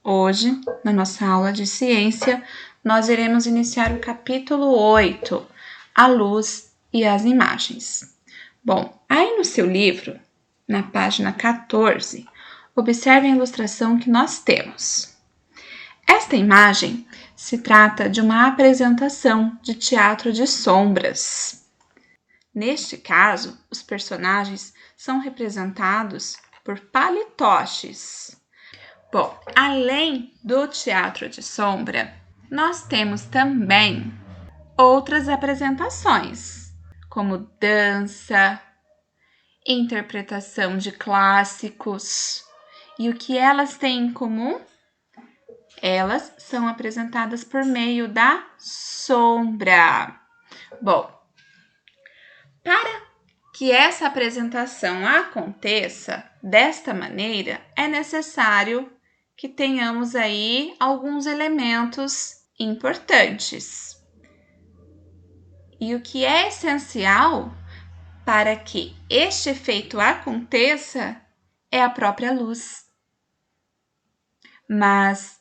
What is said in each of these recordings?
Hoje, na nossa aula de ciência, nós iremos iniciar o capítulo 8, a luz e as imagens. Bom, aí no seu livro, na página 14, observe a ilustração que nós temos. Esta imagem se trata de uma apresentação de teatro de sombras. Neste caso, os personagens são representados por palitoches. Bom, além do teatro de sombra, nós temos também outras apresentações, como dança, interpretação de clássicos. E o que elas têm em comum? Elas são apresentadas por meio da sombra. Bom, para que essa apresentação aconteça desta maneira, é necessário que tenhamos aí alguns elementos importantes. E o que é essencial para que este efeito aconteça é a própria luz. Mas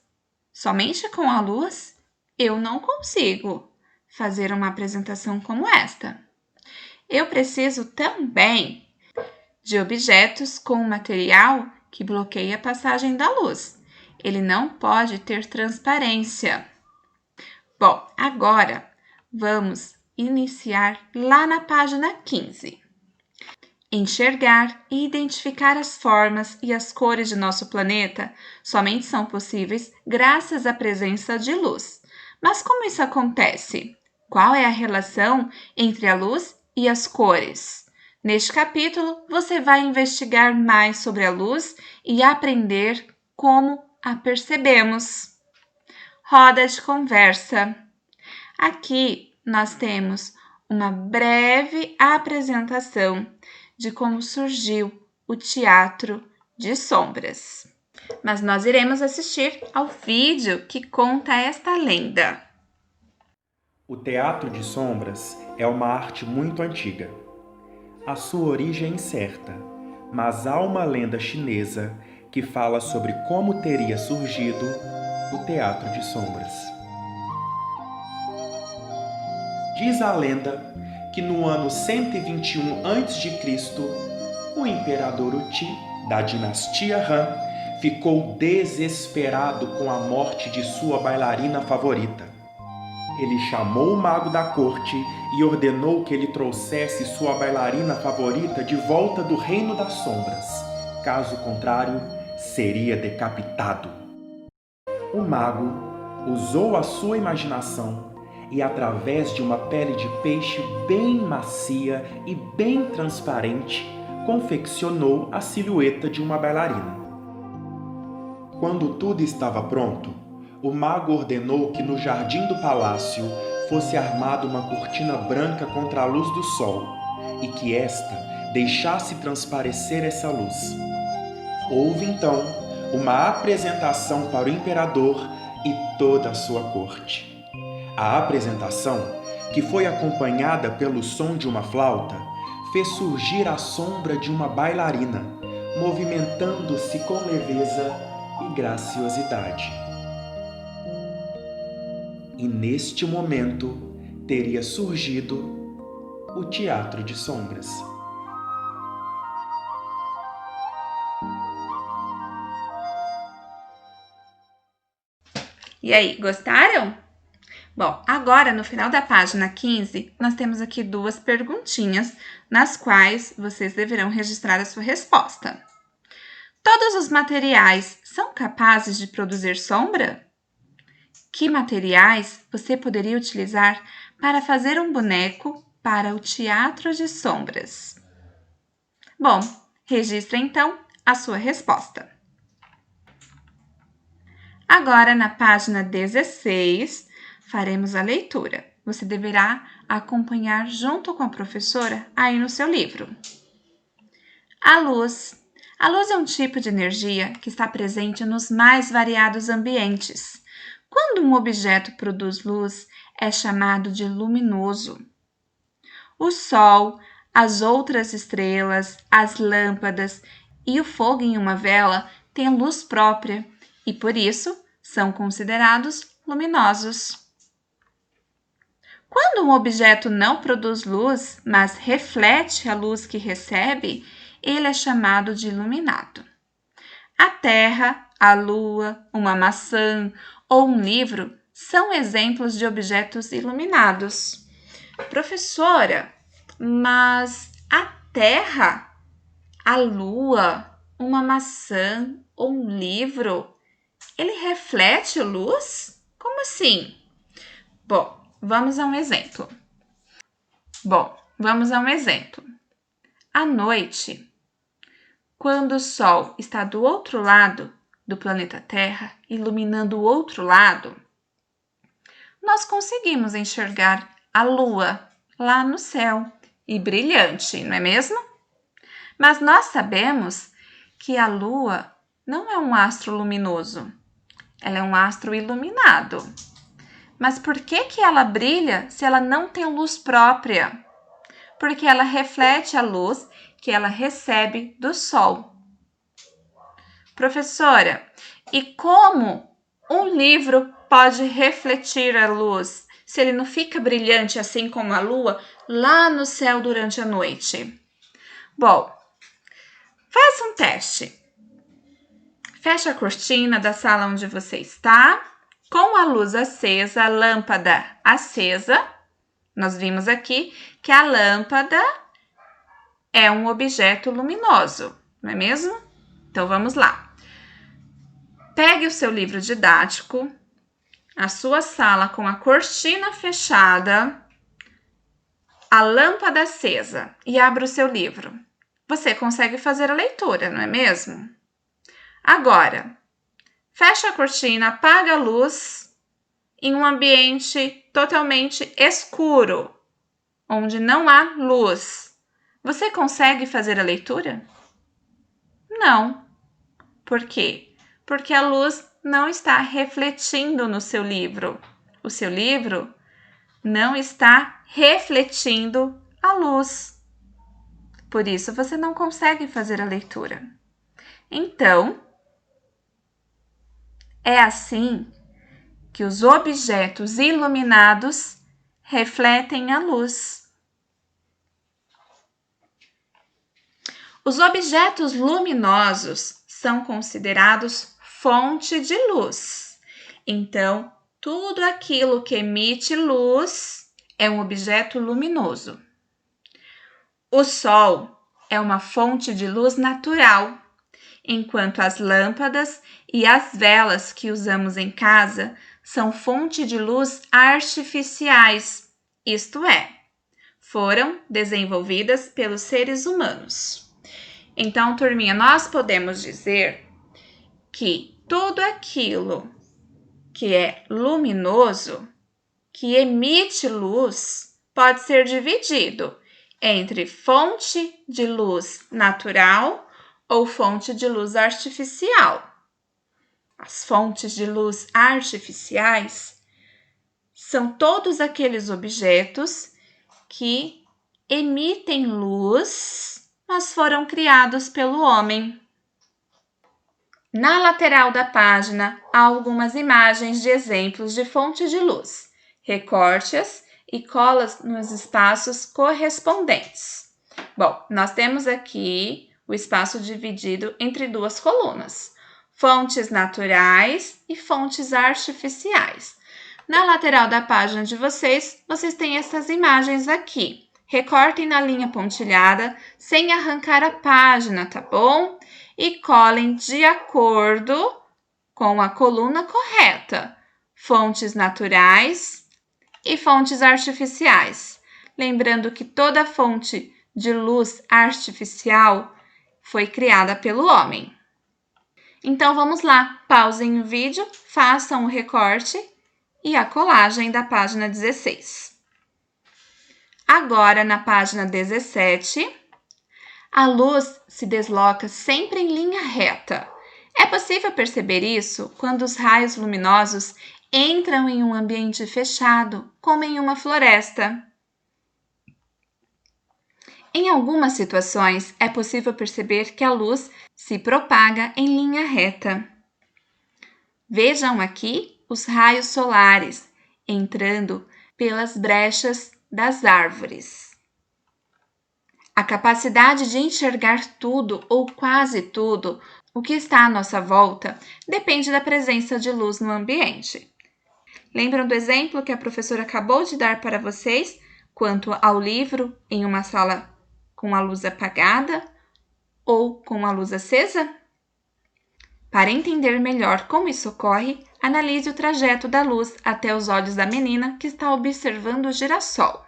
somente com a luz eu não consigo fazer uma apresentação como esta. Eu preciso também de objetos com material que bloqueie a passagem da luz. Ele não pode ter transparência. Bom, agora vamos iniciar lá na página 15. Enxergar e identificar as formas e as cores de nosso planeta somente são possíveis graças à presença de luz. Mas como isso acontece? Qual é a relação entre a luz e as cores? Neste capítulo, você vai investigar mais sobre a luz e aprender como a percebemos. Roda de conversa. Aqui nós temos uma breve apresentação de como surgiu o teatro de sombras. Mas nós iremos assistir ao vídeo que conta esta lenda. O teatro de sombras é uma arte muito antiga. A sua origem é incerta, mas há uma lenda chinesa que fala sobre como teria surgido o teatro de sombras. Diz a lenda que no ano 121 a.C., o imperador Wu-Ti, da dinastia Han, ficou desesperado com a morte de sua bailarina favorita. Ele chamou o mago da corte e ordenou que ele trouxesse sua bailarina favorita de volta do reino das sombras. Caso contrário, seria decapitado. O mago usou a sua imaginação e, através de uma pele de peixe bem macia e bem transparente, confeccionou a silhueta de uma bailarina. Quando tudo estava pronto, o mago ordenou que no jardim do palácio fosse armada uma cortina branca contra a luz do sol e que esta deixasse transparecer essa luz. Houve então uma apresentação para o imperador e toda a sua corte. A apresentação, que foi acompanhada pelo som de uma flauta, fez surgir a sombra de uma bailarina, movimentando-se com leveza e graciosidade. E neste momento teria surgido o teatro de sombras. E aí, gostaram? Bom, agora no final da página 15, nós temos aqui duas perguntinhas nas quais vocês deverão registrar a sua resposta. Todos os materiais são capazes de produzir sombra? Que materiais você poderia utilizar para fazer um boneco para o teatro de sombras? Bom, registre então a sua resposta. Agora, na página 16, faremos a leitura. Você deverá acompanhar junto com a professora aí no seu livro. A luz. A luz é um tipo de energia que está presente nos mais variados ambientes. Quando um objeto produz luz, é chamado de luminoso. O sol, as outras estrelas, as lâmpadas e o fogo em uma vela têm luz própria e, por isso, são considerados luminosos. Quando um objeto não produz luz, mas reflete a luz que recebe, ele é chamado de iluminado. A Terra, a Lua, uma maçã ou um livro são exemplos de objetos iluminados. Professora, mas a Terra, a Lua, uma maçã ou um livro, ele reflete luz? Como assim? Bom, vamos a um exemplo. À noite, quando o Sol está do outro lado do planeta Terra, iluminando o outro lado, nós conseguimos enxergar a Lua lá no céu e brilhante, não é mesmo? Mas nós sabemos que a Lua não é um astro luminoso, ela é um astro iluminado. Mas por que ela brilha se ela não tem luz própria? Porque ela reflete a luz que ela recebe do Sol. Professora, e como um livro pode refletir a luz se ele não fica brilhante assim como a Lua lá no céu durante a noite? Bom, faça um teste. Feche a cortina da sala onde você está, com a luz acesa, a lâmpada acesa. Nós vimos aqui que a lâmpada é um objeto luminoso, não é mesmo? Então vamos lá. Pegue o seu livro didático, a sua sala com a cortina fechada, a lâmpada acesa e abra o seu livro. Você consegue fazer a leitura, não é mesmo? Agora, feche a cortina, apaga a luz em um ambiente totalmente escuro, onde não há luz. Você consegue fazer a leitura? Não. Por quê? Porque a luz não está refletindo no seu livro. O seu livro não está refletindo a luz. Por isso, você não consegue fazer a leitura. Então, é assim que os objetos iluminados refletem a luz. Os objetos luminosos são considerados fonte de luz. Então, tudo aquilo que emite luz é um objeto luminoso. O Sol é uma fonte de luz natural, enquanto as lâmpadas e as velas que usamos em casa são fonte de luz artificiais, isto é, foram desenvolvidas pelos seres humanos. Então, turminha, nós podemos dizer que tudo aquilo que é luminoso, que emite luz, pode ser dividido entre fonte de luz natural ou fonte de luz artificial. As fontes de luz artificiais são todos aqueles objetos que emitem luz, mas foram criados pelo homem. Na lateral da página há algumas imagens de exemplos de fonte de luz. Recorte-as e cola-as nos espaços correspondentes. Bom, nós temos aqui o espaço dividido entre duas colunas. Fontes naturais e fontes artificiais. Na lateral da página de vocês têm essas imagens aqui. Recortem na linha pontilhada, sem arrancar a página, tá bom? E colhem de acordo com a coluna correta. Fontes naturais e fontes artificiais. Lembrando que toda fonte de luz artificial foi criada pelo homem. Então, vamos lá. Pausem o vídeo, façam o recorte e a colagem da página 16. Agora, na página 17, a luz se desloca sempre em linha reta. É possível perceber isso quando os raios luminosos entram em um ambiente fechado, como em uma floresta. Em algumas situações, é possível perceber que a luz se propaga em linha reta. Vejam aqui os raios solares entrando pelas brechas das árvores. A capacidade de enxergar tudo ou quase tudo o que está à nossa volta depende da presença de luz no ambiente. Lembram do exemplo que a professora acabou de dar para vocês quanto ao livro em uma sala com a luz apagada ou com a luz acesa? Para entender melhor como isso ocorre, analise o trajeto da luz até os olhos da menina que está observando o girassol.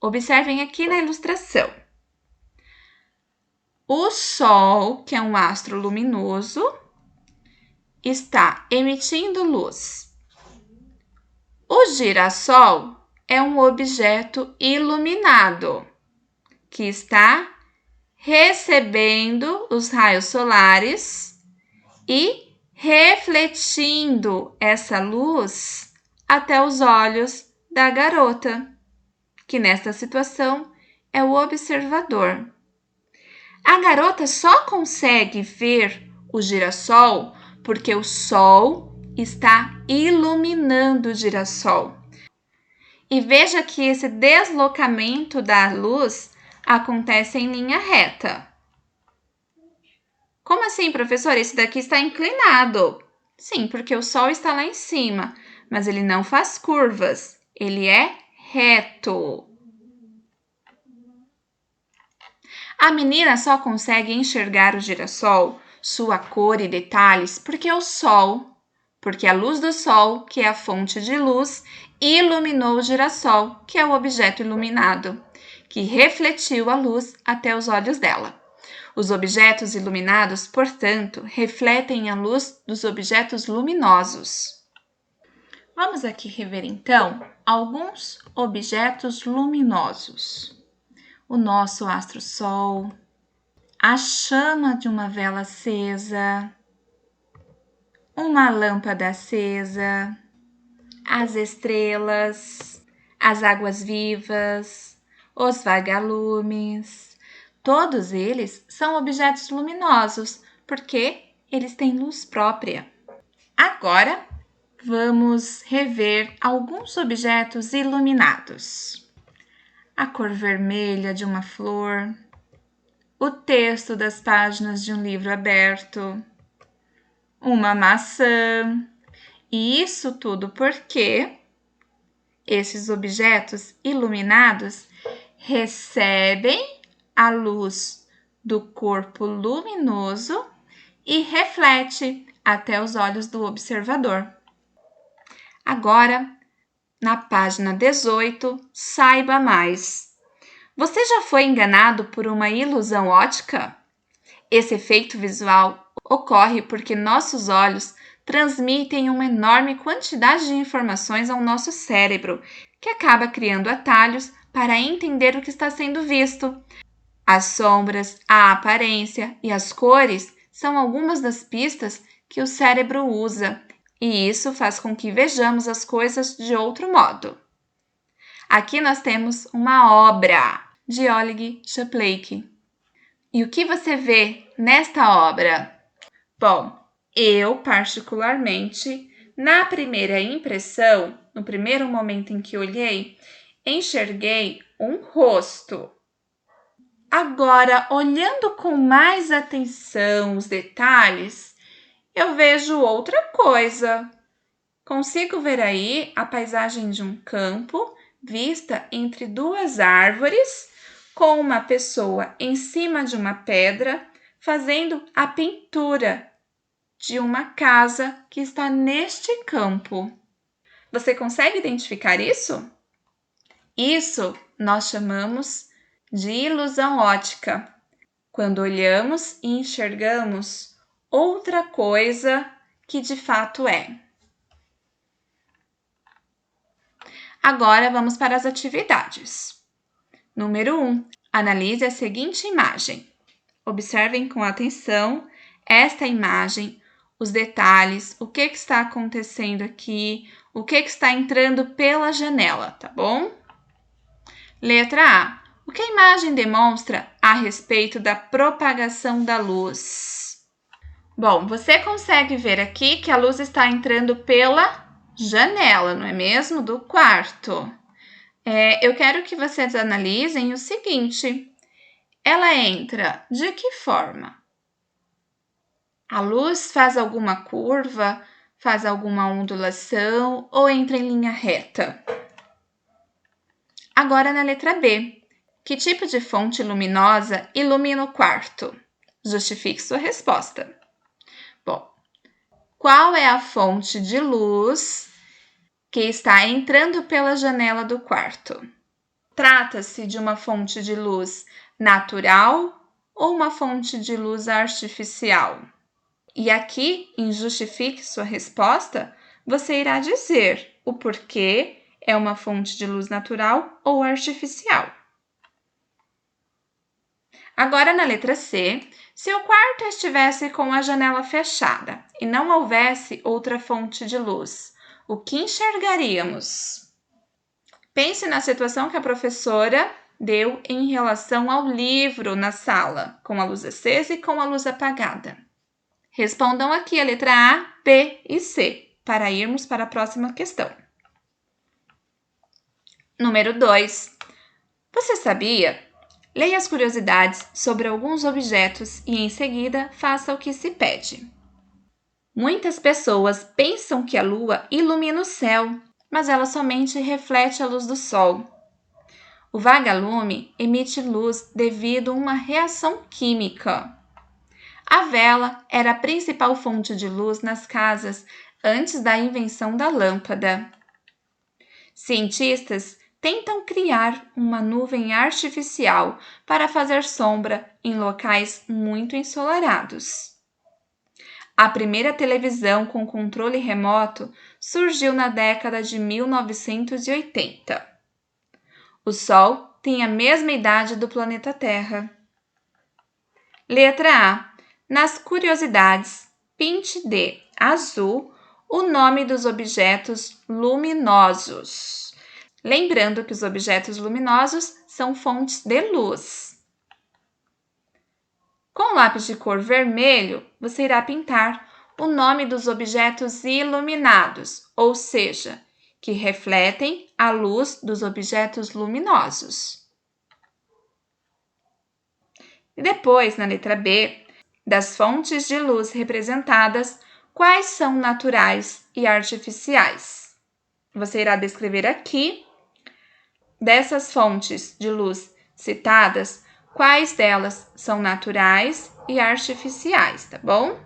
Observem aqui na ilustração. O Sol, que é um astro luminoso, está emitindo luz. O girassol é um objeto iluminado que está recebendo os raios solares e refletindo essa luz até os olhos da garota, que nesta situação é o observador. A garota só consegue ver o girassol porque o sol está iluminando o girassol. E veja que esse deslocamento da luz acontece em linha reta. Como assim, professor? Esse daqui está inclinado. Sim, porque o sol está lá em cima, mas ele não faz curvas, ele é reto. A menina só consegue enxergar o girassol, sua cor e detalhes, porque a luz do sol, que é a fonte de luz, iluminou o girassol, que é o objeto iluminado, que refletiu a luz até os olhos dela. Os objetos iluminados, portanto, refletem a luz dos objetos luminosos. Vamos aqui rever, então, alguns objetos luminosos. O nosso astro-sol, a chama de uma vela acesa, uma lâmpada acesa, as estrelas, as águas vivas, os vagalumes. Todos eles são objetos luminosos, porque eles têm luz própria. Agora, vamos rever alguns objetos iluminados. A cor vermelha de uma flor, o texto das páginas de um livro aberto, uma maçã. E isso tudo porque esses objetos iluminados recebem a luz do corpo luminoso e reflete até os olhos do observador. Agora, na página 18, saiba mais. Você já foi enganado por uma ilusão óptica? Esse efeito visual ocorre porque nossos olhos transmitem uma enorme quantidade de informações ao nosso cérebro, que acaba criando atalhos para entender o que está sendo visto. As sombras, a aparência e as cores são algumas das pistas que o cérebro usa, e isso faz com que vejamos as coisas de outro modo. Aqui nós temos uma obra de Oleg Chaplake. E o que você vê nesta obra? Bom, eu particularmente, na primeira impressão, no primeiro momento em que olhei, enxerguei um rosto. Agora, olhando com mais atenção os detalhes, eu vejo outra coisa. Consigo ver aí a paisagem de um campo vista entre duas árvores, com uma pessoa em cima de uma pedra fazendo a pintura de uma casa que está neste campo. Você consegue identificar isso? Isso nós chamamos de ilusão óptica, quando olhamos e enxergamos outra coisa que de fato é. Agora vamos para as atividades. Número 1. Analise a seguinte imagem. Observem com atenção esta imagem, os detalhes, o que está acontecendo aqui, o que está entrando pela janela, tá bom? Letra A. O que a imagem demonstra a respeito da propagação da luz? Bom, você consegue ver aqui que a luz está entrando pela janela, não é mesmo? Do quarto. Eu quero que vocês analisem o seguinte: ela entra de que forma? A luz faz alguma curva, faz alguma ondulação ou entra em linha reta? Agora na letra B. Que tipo de fonte luminosa ilumina o quarto? Justifique sua resposta. Bom, qual é a fonte de luz que está entrando pela janela do quarto? Trata-se de uma fonte de luz natural ou uma fonte de luz artificial? E aqui, em Justifique sua resposta, você irá dizer o porquê é uma fonte de luz natural ou artificial. Agora, na letra C, se o quarto estivesse com a janela fechada e não houvesse outra fonte de luz, o que enxergaríamos? Pense na situação que a professora deu em relação ao livro na sala, com a luz acesa e com a luz apagada. Respondam aqui a letra A, B e C, para irmos para a próxima questão. Número 2. Você sabia? Leia as curiosidades sobre alguns objetos e, em seguida, faça o que se pede. Muitas pessoas pensam que a lua ilumina o céu, mas ela somente reflete a luz do sol. O vagalume emite luz devido a uma reação química. A vela era a principal fonte de luz nas casas antes da invenção da lâmpada. Cientistas tentam criar uma nuvem artificial para fazer sombra em locais muito ensolarados. A primeira televisão com controle remoto surgiu na década de 1980. O Sol tem a mesma idade do planeta Terra. Letra A. Nas curiosidades, pinte de azul o nome dos objetos luminosos. Lembrando que os objetos luminosos são fontes de luz. Com lápis de cor vermelho, você irá pintar o nome dos objetos iluminados, ou seja, que refletem a luz dos objetos luminosos. E depois, na letra B, das fontes de luz representadas, quais são naturais e artificiais? Você irá descrever aqui, dessas fontes de luz citadas, quais delas são naturais e artificiais, tá bom?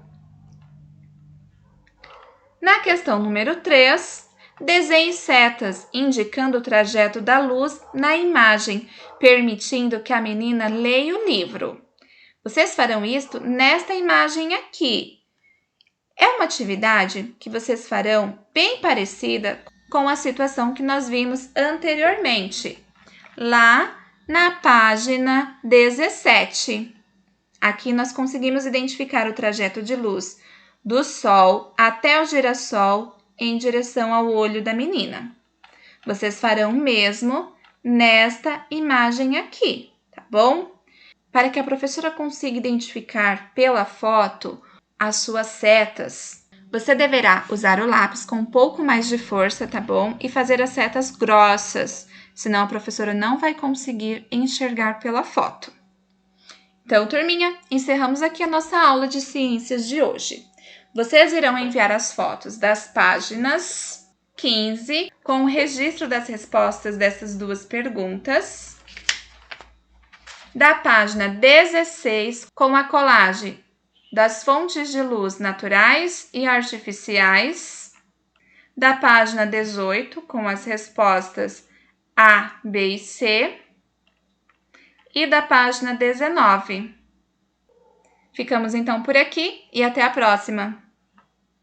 Na questão número 3, desenhe setas indicando o trajeto da luz na imagem, permitindo que a menina leia o livro. Vocês farão isto nesta imagem aqui. É uma atividade que vocês farão bem parecida com a situação que nós vimos anteriormente, lá na página 17. Aqui nós conseguimos identificar o trajeto de luz do Sol até o girassol em direção ao olho da menina. Vocês farão o mesmo nesta imagem aqui, tá bom? Para que a professora consiga identificar pela foto as suas setas, você deverá usar o lápis com um pouco mais de força, tá bom? E fazer as setas grossas, senão a professora não vai conseguir enxergar pela foto. Então, turminha, encerramos aqui a nossa aula de ciências de hoje. Vocês irão enviar as fotos das páginas 15 com o registro das respostas dessas duas perguntas, da página 16 com a colagem das fontes de luz naturais e artificiais, da página 18 com as respostas A, B e C e da página 19. Ficamos então por aqui e até a próxima!